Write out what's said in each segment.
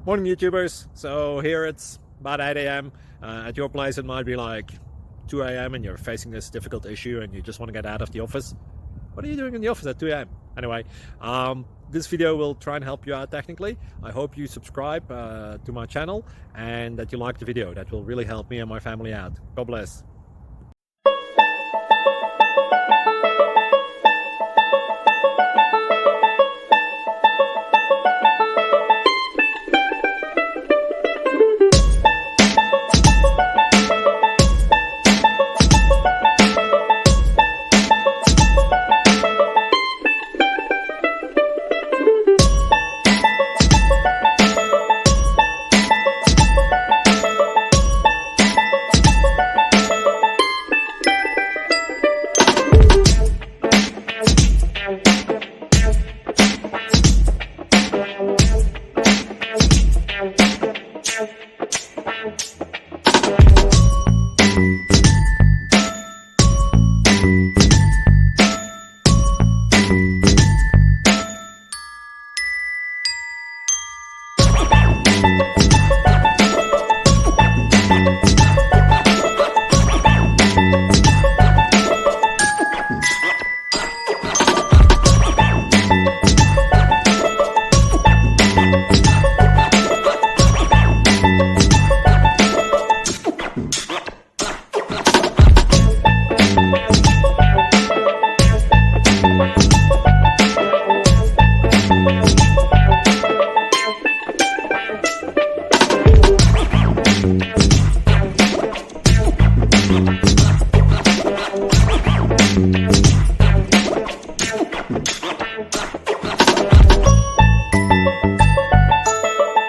Morning YouTubers. So here it's about 8 a.m. At your place it might be like 2 a.m. and you're facing this difficult issue and you just want to get out of the office. What are you doing in the office at 2 a.m.? Anyway, this video will try and help you out technically. I hope you subscribe to my channel and that you like the video. That will really help me and my family out. God bless.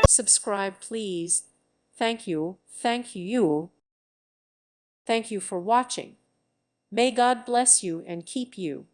Subscribe, please. Thank you. Thank you. Thank you for watching. May God bless you and keep you.